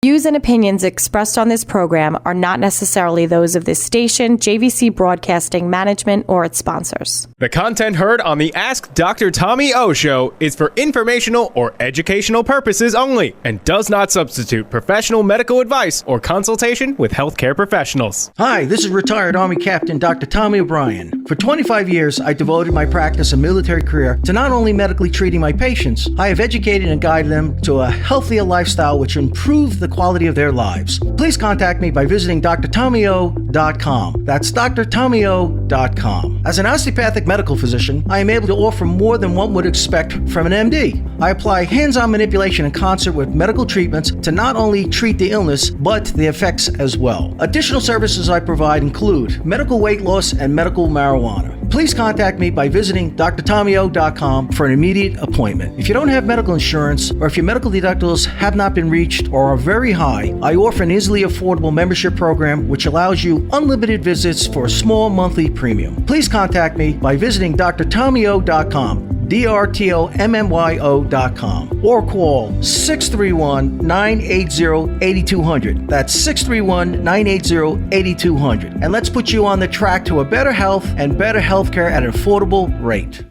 Views and opinions expressed on this program are not necessarily those of this station, JVC Broadcasting Management, or its sponsors. The content heard on the Ask Dr. Tommy O Show is for informational or educational purposes only and does not substitute professional medical advice or consultation with healthcare professionals. Hi, this is retired Army Captain Dr. Tommy O'Brien. For 25 years, I devoted my practice and military career to not only medically treating my patients, I have educated and guided them to a healthier lifestyle which improves the quality of their lives. Please contact me by visiting drtommyo.com. That's drtommyo.com. As an osteopathic medical physician, I am able to offer more than one would expect from an MD. I apply hands-on manipulation in concert with medical treatments to not only treat the illness, but the effects as well. Additional services I provide include medical weight loss and medical marijuana. Please contact me by visiting drtommyo.com for an immediate appointment. If you don't have medical insurance, or if your medical deductibles have not been reached or are very high, I offer an easily affordable membership program which allows you unlimited visits for a small monthly premium. Please contact me by visiting drtommyo.com. drtommyo.com, or call 631-980-8200. That's 631-980-8200. And let's put you on the track to a better health and better healthcare at an affordable rate.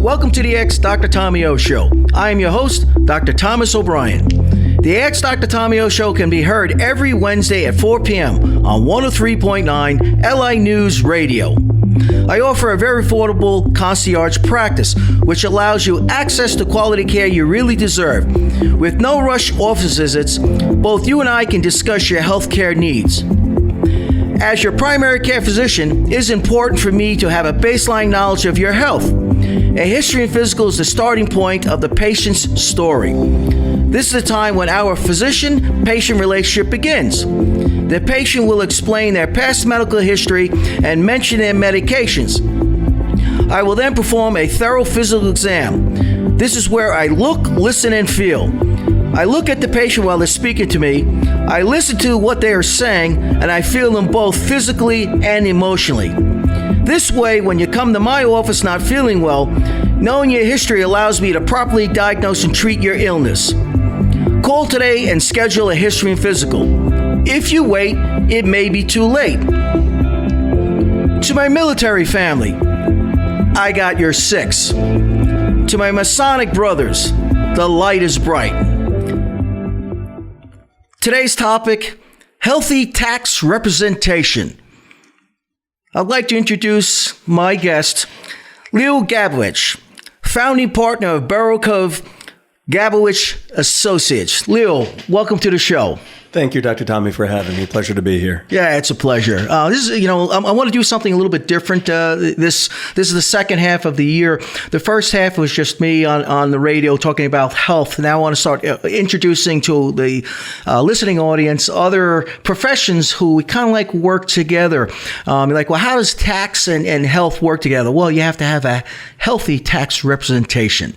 Welcome to the Ask Dr. Tommy O Show. I am your host, Dr. Thomas O'Brien. The Ask Dr. Tommy O Show can be heard every Wednesday at 4 p.m. on 103.9 LI News Radio. I offer a very affordable concierge practice, which allows you access to quality care you really deserve. With no rush office visits, both you and I can discuss your health care needs. As your primary care physician, it is important for me to have a baseline knowledge of your health. A history and physical is the starting point of the patient's story. This is the time when our physician-patient relationship begins. The patient will explain their past medical history and mention their medications. I will then perform a thorough physical exam. This is where I look, listen, and feel. I look at the patient while they're speaking to me. I listen to what they are saying, and I feel them both physically and emotionally. This way, when you come to my office not feeling well, knowing your history allows me to properly diagnose and treat your illness. Call today and schedule a history and physical. If you wait, it may be too late. To my military family, I got your six. To my Masonic brothers, the light is bright. Today's topic, healthy tax representation. I'd like to introduce my guest, Leo Gabowicz, founding partner of Barrow Cove Gabowicz Associates. Leo, welcome to the show. Thank you, Dr. Tommy, for having me. Pleasure to be here. Yeah, it's a pleasure. This is, I want to do something a little bit different. This is the second half of the year. The first half was just me on the radio talking about health. Now I want to start introducing to the listening audience other professions who we kind of like work together. Like, well, how does tax and health work together? Well, you have to have a healthy tax representation.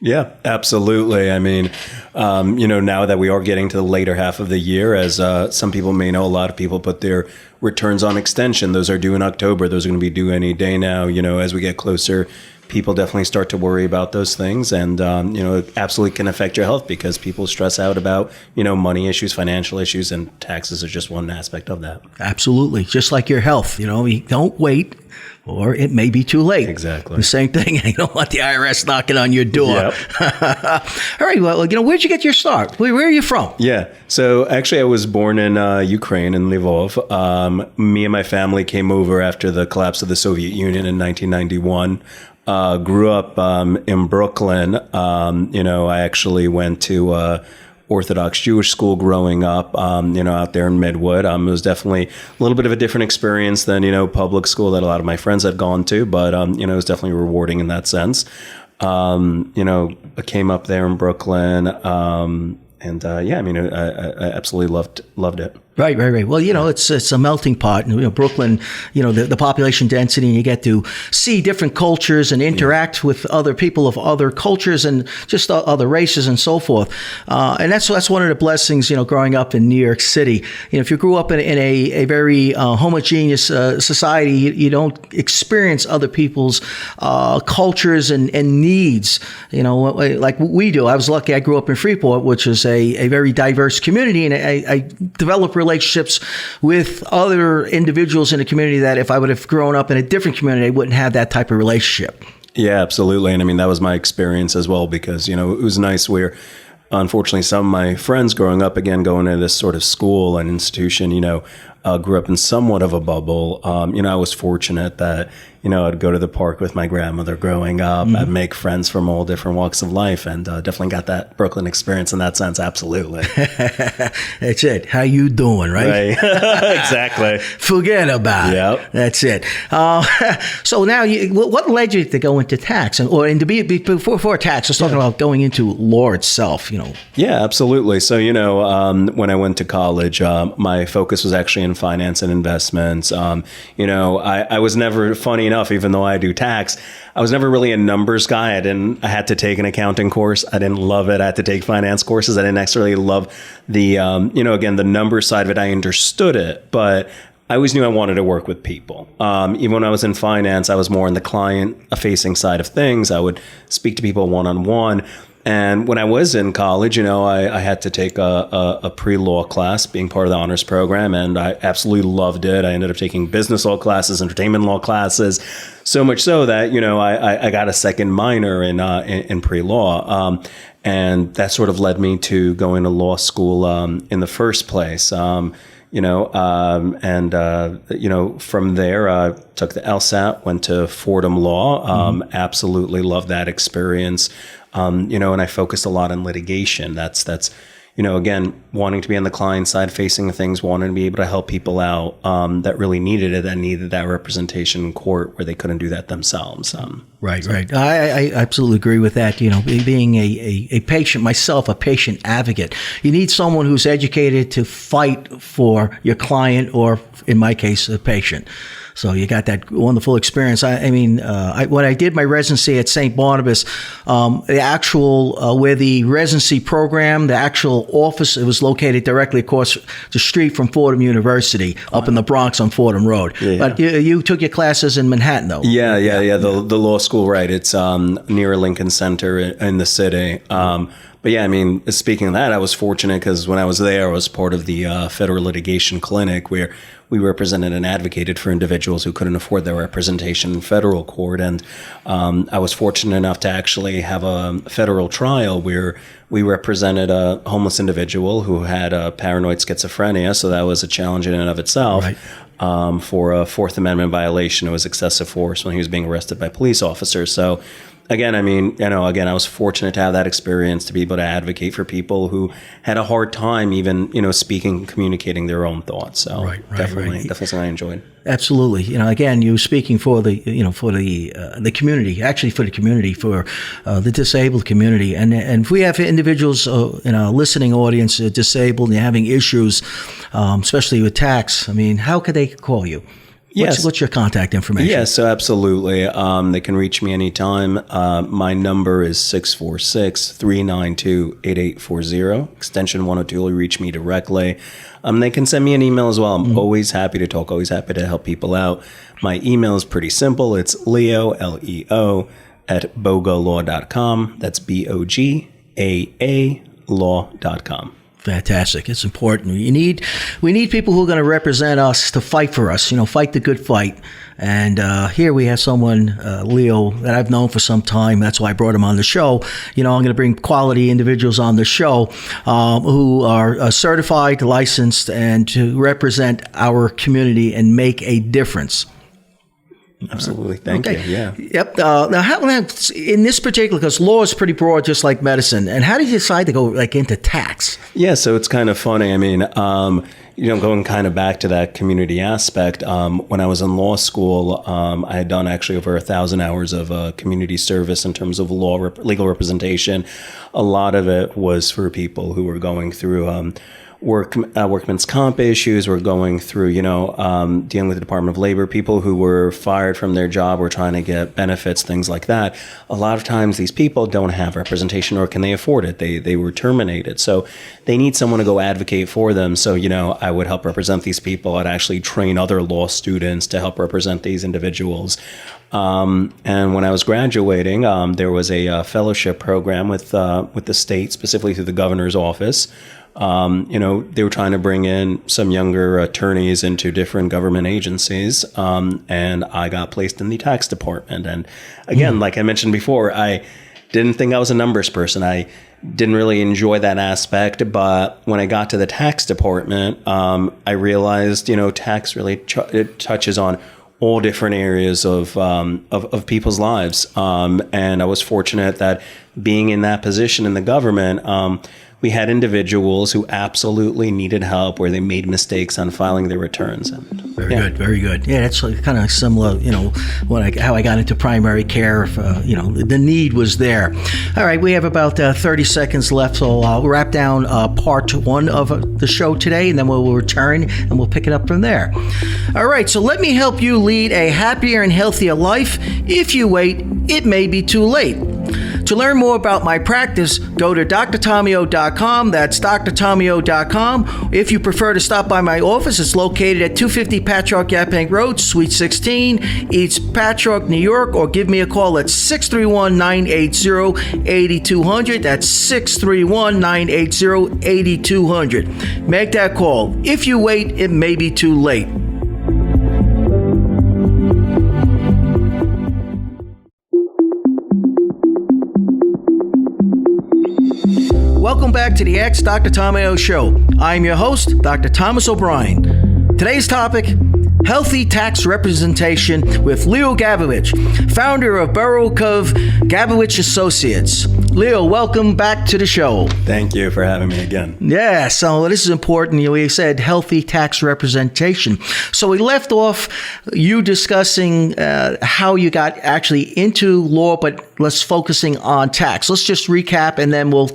Yeah, absolutely. I mean, now that we are getting to the later half of the year, as some people may know, a lot of people put their returns on extension. Those are due in October. Those are going to be due any day now. As we get closer, people definitely start to worry about those things. And, it absolutely can affect your health because people stress out about, money issues, financial issues, and taxes are just one aspect of that. Absolutely. Just like your health, you don't wait. Or it may be too late. Exactly. The same thing. You don't want the IRS knocking on your door. Yep. All right. Well, where'd you get your start? Where are you from? Yeah. So actually, I was born in Ukraine, in Lvov. Me and my family came over after the collapse of the Soviet Union in 1991. Grew up in Brooklyn. I actually went to Orthodox Jewish school growing up, out there in Midwood. It was definitely a little bit of a different experience than, public school that a lot of my friends had gone to, but, it was definitely rewarding in that sense. I came up there in Brooklyn, I absolutely loved it. Right. Well, it's a melting pot. Brooklyn, the population density, and you get to see different cultures and interact with other people of other cultures and just other races and so forth. And that's one of the blessings, growing up in New York City. If you grew up in a very homogeneous society, you don't experience other people's cultures and needs, like we do. I was lucky. I grew up in Freeport, which is a very diverse community, and I developed relationships with other individuals in the community that if I would have grown up in a different community, I wouldn't have that type of relationship. Yeah, absolutely. And I mean, that was my experience as well, because, it was nice where, unfortunately, some of my friends growing up, again, going to this sort of school and institution, grew up in somewhat of a bubble. I was fortunate that, I'd go to the park with my grandmother growing up. Mm-hmm. I'd make friends from all different walks of life, and definitely got that Brooklyn experience in that sense. Absolutely. That's it. How you doing, right? Exactly. Forget about it. That's it. So now, what led you to go into tax, or before tax? I was talking about going into law itself. Yeah, absolutely. So when I went to college, my focus was actually in finance and investments. I was never, funny enough, even though I do tax, I was never really a numbers guy. I had to take an accounting course. I didn't love it. I had to take finance courses. I didn't necessarily love the, again, the numbers side of it. I understood it, but I always knew I wanted to work with people. Even when I was in finance, I was more in the client-facing side of things. I would speak to people one-on-one. And when I was in college, I had to take a pre-law class, being part of the honors program, and I absolutely loved it. I ended up taking business law classes, entertainment law classes, so much so that I got a second minor in pre-law, and that sort of led me to going to law school in the first place. From there, I took the LSAT, went to Fordham Law, absolutely loved that experience. And I focused a lot on litigation. That's again, wanting to be on the client side, facing things, wanting to be able to help people out that really needed it, that needed that representation in court where they couldn't do that themselves. Right. I absolutely agree with that. Being a patient myself, a patient advocate, you need someone who's educated to fight for your client, or in my case, a patient. So you got that wonderful experience. When I did my residency at St. Barnabas, the actual, where the residency program, the actual office, it was located directly across the street from Fordham University, up in the Bronx on Fordham Road. Yeah. But you took your classes in Manhattan, though. Yeah. The law school, right. It's near Lincoln Center in the city. But yeah, speaking of that, I was fortunate because when I was there, I was part of the Federal Litigation Clinic, where we represented and advocated for individuals who couldn't afford their representation in federal court. And I was fortunate enough to actually have a federal trial where we represented a homeless individual who had paranoid schizophrenia. So that was a challenge in and of itself. Right. For a Fourth Amendment violation. It was excessive force when he was being arrested by police officers. So again, I was fortunate to have that experience, to be able to advocate for people who had a hard time even, speaking, communicating their own thoughts. So definitely something I enjoyed. Absolutely. Again, you were speaking for the community, actually for the community, for the disabled community. And if we have individuals in our listening audience disabled and having issues, especially with tax, how could they call you? Yes. What's your contact information? Yes, so absolutely. They can reach me anytime. My number is 646-392-8840. Extension 102 will reach me directly. They can send me an email as well. I'm always happy to talk, always happy to help people out. My email is pretty simple. It's Leo, Leo, @bogalaw.com. That's BOGAA law.com. Fantastic. It's important. We need people who are going to represent us, to fight for us, fight the good fight. And here we have someone, Leo, that I've known for some time. That's why I brought him on the show. I'm going to bring quality individuals on the show who are certified, licensed, and to represent our community and make a difference. Absolutely. Thank you. Yeah. Yep. Now, how in this particular, because law is pretty broad, just like medicine. And how did you decide to go into tax? Yeah. So it's kind of funny. Going kind of back to that community aspect, when I was in law school, I had done actually over 1,000 hours of community service in terms of legal representation. A lot of it was for people who were going through workman's comp issues. We're going through, dealing with the Department of Labor, people who were fired from their job or trying to get benefits, things like that. A lot of times these people don't have representation, or can they afford it? They were terminated. So they need someone to go advocate for them. So, I would help represent these people. I'd actually train other law students to help represent these individuals. And when I was graduating, there was a fellowship program with the state, specifically through the governor's office. They were trying to bring in some younger attorneys into different government agencies, and I got placed in the tax department. And again, like I mentioned before, I didn't think I was a numbers person. I didn't really enjoy that aspect, but when I got to the tax department, I realized, tax really it touches on all different areas of people's lives. And I was fortunate that being in that position in the government, we had individuals who absolutely needed help where they made mistakes on filing their returns. Very good. Yeah, it's kind of similar, how I got into primary care. The need was there. All right, we have about 30 seconds left, so I'll wrap down part one of the show today, and then we'll return and we'll pick it up from there. All right, so let me help you lead a happier and healthier life. If you wait, it may be too late. To learn more about my practice, go to drtomio.com. That's drtomio.com. If you prefer to stop by my office, it's located at 250 Patchogue Yaphank Road, Suite 16, East Patchogue, New York, or give me a call at 631-980-8200. That's 631-980-8200. Make that call. If you wait, it may be too late. Welcome back to the Ask Dr. Tommy Show. I'm your host, Dr. Thomas O'Brien. Today's topic, healthy tax representation with Leo Gabowicz, founder of Borough Cove Gabowicz Associates. Leo, welcome back to the show. Thank you for having me again. Yeah, so this is important. We said healthy tax representation. So we left off you discussing how you got actually into law, but let's focusing on tax. Let's just recap and then we'll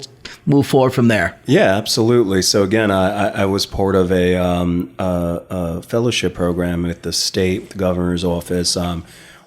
move forward from there. Yeah, absolutely. So again, I was part of a fellowship program with the state, the governor's office,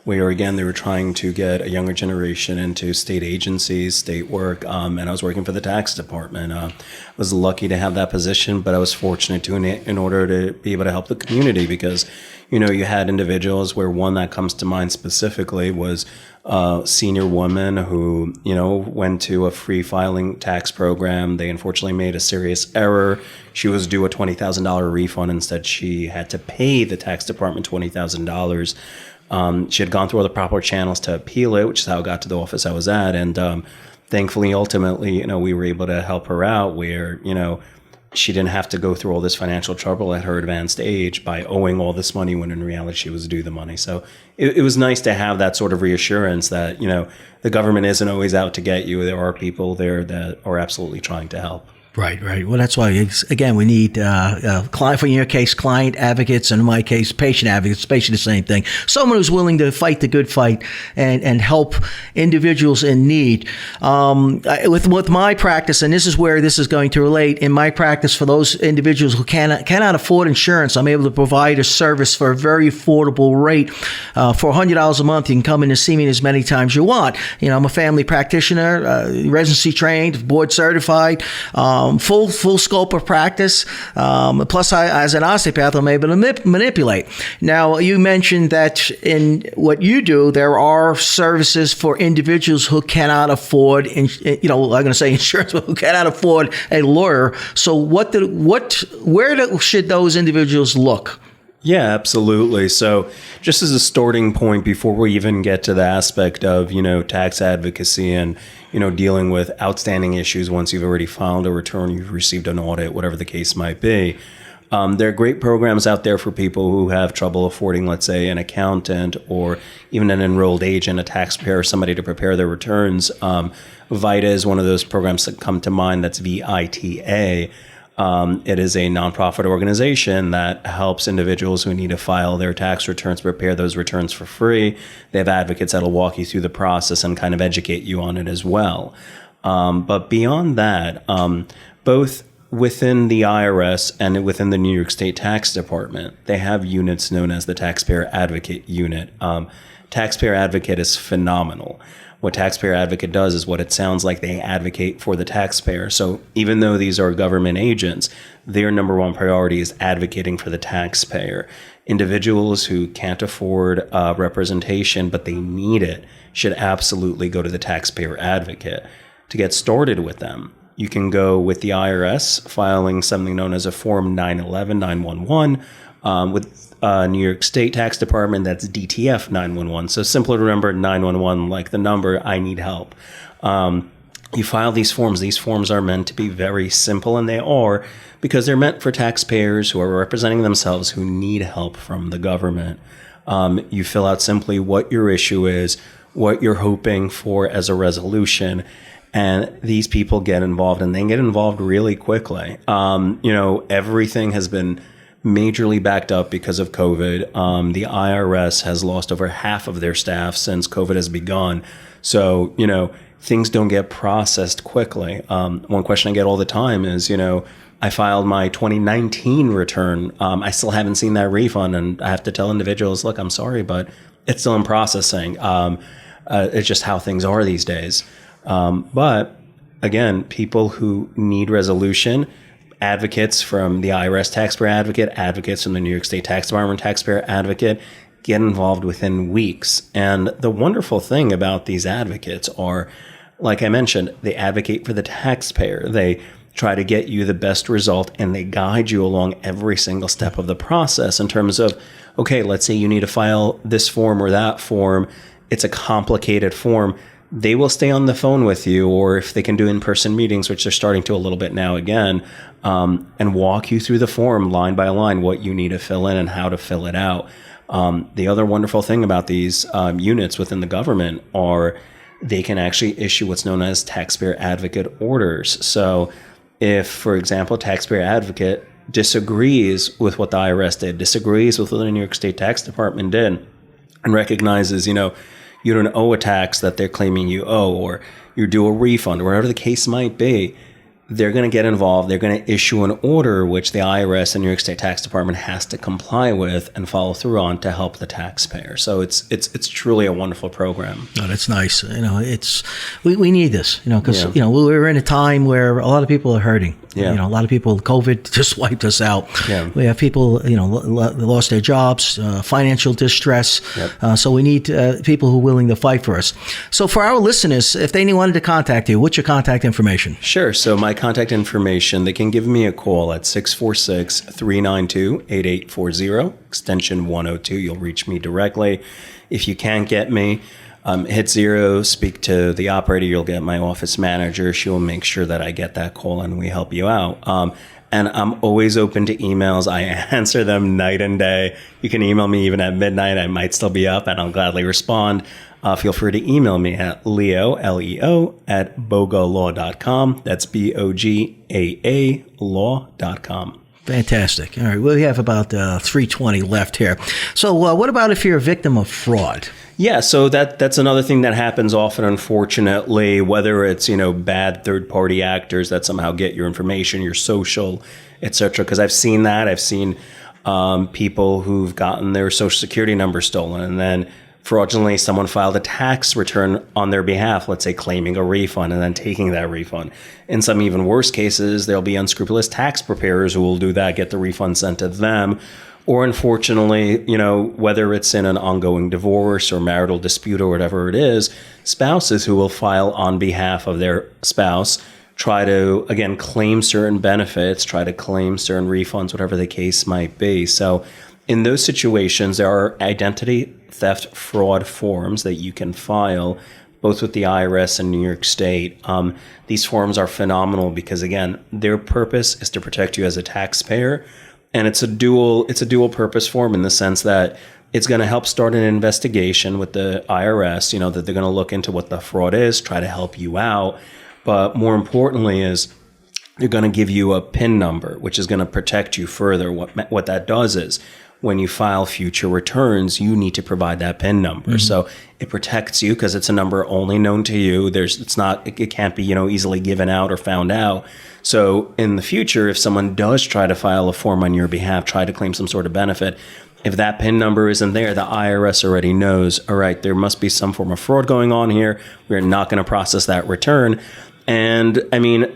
where again, they were trying to get a younger generation into state agencies, state work, and I was working for the tax department. I was lucky to have that position, but I was fortunate to in order to be able to help the community because, you had individuals where one that comes to mind specifically was a senior woman who, went to a free filing tax program. They unfortunately made a serious error. She was due a $20,000 refund. Instead, she had to pay the tax department $20,000. She had gone through all the proper channels to appeal it, which is how it got to the office I was at. And thankfully, ultimately, we were able to help her out where, she didn't have to go through all this financial trouble at her advanced age by owing all this money when in reality she was due the money. So it was nice to have that sort of reassurance that, the government isn't always out to get you. There are people there that are absolutely trying to help. Right. Well, that's why, again, we need client, for your case, client advocates, and in my case, patient advocates, basically the same thing. Someone who's willing to fight the good fight and help individuals in need. With my practice, and this is where this is going to relate, in my practice, for those individuals who cannot afford insurance, I'm able to provide a service for a very affordable rate. For $100 a month, you can come in and see me as many times you want. I'm a family practitioner, residency trained, board certified, full scope of practice. Plus, as an osteopath, I'm able to manipulate. Now, you mentioned that in what you do, there are services for individuals who cannot afford, I'm going to say insurance, but who cannot afford a lawyer. So, where should those individuals look? Yeah, absolutely. So just as a starting point, before we even get to the aspect of, tax advocacy and, dealing with outstanding issues once you've already filed a return, you've received an audit, whatever the case might be, there are great programs out there for people who have trouble affording, let's say, an accountant or even an enrolled agent, a taxpayer, somebody to prepare their returns. VITA is one of those programs that come to mind. That's VITA. It is a nonprofit organization that helps individuals who need to file their tax returns prepare those returns for free. They have advocates that'll walk you through the process and kind of educate you on it as well. But beyond that, both within the IRS and within the New York State Tax Department, they have units known as the Taxpayer Advocate Unit. Taxpayer Advocate is phenomenal. What Taxpayer Advocate does is what it sounds like. They advocate for the taxpayer. So even though these are government agents, their number one priority is advocating for the taxpayer. Individuals who can't afford representation, but they need it, should absolutely go to the Taxpayer Advocate. To get started with them, you can go with the IRS, filing something known as a Form 911-911. With New York State Tax Department, that's DTF 911. So simple to remember, 911, like the number, I need help. You file these forms. These forms are meant to be very simple, and they are, because they're meant for taxpayers who are representing themselves who need help from the government. You fill out simply what your issue is, what you're hoping for as a resolution, and these people get involved, and they get involved really quickly. Everything has been majorly backed up because of COVID. The IRS has lost over half of their staff since COVID has begun. So, things don't get processed quickly. One question I get all the time is, I filed my 2019 return. I still haven't seen that refund. And I have to tell individuals, look, I'm sorry, but it's still in processing. It's just how things are these days. But again, people who need resolution, advocates from the IRS Taxpayer Advocate, advocates from the New York State Tax Department Taxpayer Advocate, get involved within weeks. And the wonderful thing about these advocates are, like I mentioned, they advocate for the taxpayer. They try to get you the best result, and they guide you along every single step of the process in terms of, okay, let's say you need to file this form or that form. It's a complicated form. They will stay on the phone with you, or if they can do in-person meetings, which they're starting to a little bit now again, and walk you through the form line by line, what you need to fill in and how to fill it out. The other wonderful thing about these units within the government are they can actually issue what's known as Taxpayer Advocate orders. So if, for example, Taxpayer Advocate disagrees with what the IRS did, disagrees with what the New York State Tax Department did, and recognizes, you don't owe a tax that they're claiming you owe, or you're due a refund, or whatever the case might be, they're going to get involved. They're going to issue an order which the IRS and New York State Tax Department has to comply with and follow through on to help the taxpayer. So it's truly a wonderful program. Oh, that's nice. We need this, because we're in a time where a lot of people are hurting. Yeah. A lot of people, COVID just wiped us out. Yeah. We have people, lost their jobs, financial distress. Yep. So we need people who are willing to fight for us. So for our listeners, if they wanted to contact you, what's your contact information? Sure. So my contact information, they can give me a call at 646-392-8840, extension 102. You'll reach me directly. If you can't get me, hit 0, speak to the operator. You'll get my office manager. She'll make sure that I get that call and we help you out. And I'm always open to emails. I answer them night and day. You can email me even at midnight. I might still be up, and I'll gladly respond. Feel free to email me at Leo, Leo, at bogalaw.com. That's BOGAA law.com. Fantastic. All right. We have about 3:20 left here. So what about if you're a victim of fraud? Yeah, so that's another thing that happens often, unfortunately, whether it's, bad third-party actors that somehow get your information, your social, et cetera. Because I've seen that. I've seen people who've gotten their Social Security number stolen, and then fraudulently someone filed a tax return on their behalf, let's say claiming a refund and then taking that refund. In some even worse cases, there'll be unscrupulous tax preparers who will do that, get the refund sent to them. Or unfortunately, whether it's in an ongoing divorce or marital dispute or whatever it is, spouses who will file on behalf of their spouse, try to, again, claim certain benefits, try to claim certain refunds, whatever the case might be. So in those situations, there are identity theft fraud forms that you can file both with the IRS and New York State. These forms are phenomenal because, again, their purpose is to protect you as a taxpayer. And it's a dual purpose form in the sense that it's going to help start an investigation with the IRS, that they're going to look into what the fraud is, try to help you out. But more importantly is they're going to give you a PIN number, which is going to protect you further. What that does is when you file future returns, you need to provide that PIN number. So it protects you because it's a number only known to you. It can't be, easily given out or found out. So in the future, if someone does try to file a form on your behalf, try to claim some sort of benefit, if that PIN number isn't there, the IRS already knows, all right, there must be some form of fraud going on here. We're not going to process that return. And I mean,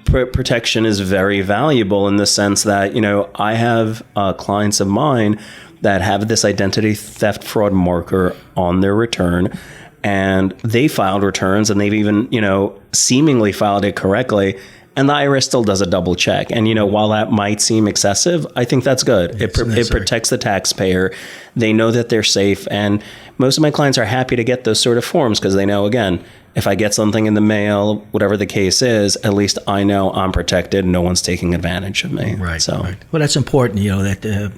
protection is very valuable in the sense that, I have clients of mine that have this identity theft fraud marker on their return, and they filed returns and they've even, seemingly filed it correctly. And the IRS still does a double check. And, while that might seem excessive, I think that's good. It protects the taxpayer. They know that they're safe. And most of my clients are happy to get those sort of forms because they know, again, if I get something in the mail, whatever the case is, at least I know I'm protected. No one's taking advantage of me. Right. So, right. Well, that's important, that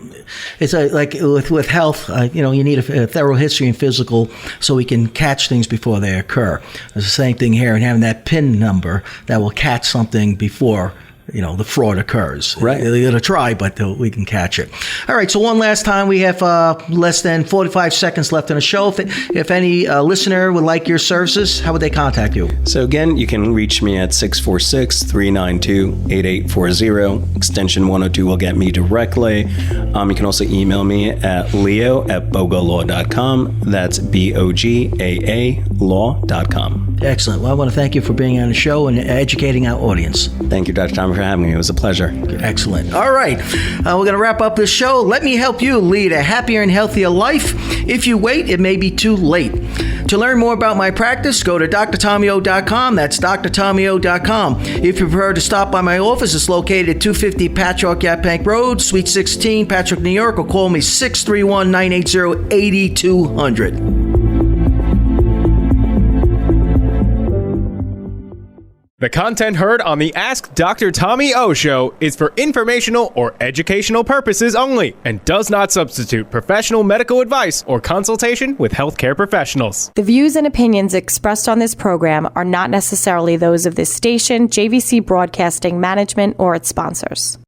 it's like with health, you need a thorough history and physical so we can catch things before they occur. It's the same thing here, and having that PIN number that will catch something before the fraud occurs. Right. They're going to try, but we can catch it. All right. So one last time, we have less than 45 seconds left in the show. If any listener would like your services, how would they contact you? So again, you can reach me at 646-392-8840. Extension 102 will get me directly. You can also email me at leo@bogalaw.com. That's BOGAA law.com. Excellent. Well, I want to thank you for being on the show and educating our audience. Thank you, Dr. Tom, for having me. It was a pleasure. Excellent. All right. We're going to wrap up this show. Let me help you lead a happier and healthier life. If you wait, it may be too late. To learn more about my practice, go to drtomio.com. That's drtomio.com. If you prefer to stop by my office, it's located at 250 Patchogue Yaphank Road, Suite 16, Patchogue, New York, or call me 631-980-8200. The content heard on the Ask Dr. Tommy O Show is for informational or educational purposes only and does not substitute professional medical advice or consultation with healthcare professionals. The views and opinions expressed on this program are not necessarily those of this station, JVC Broadcasting Management, or its sponsors.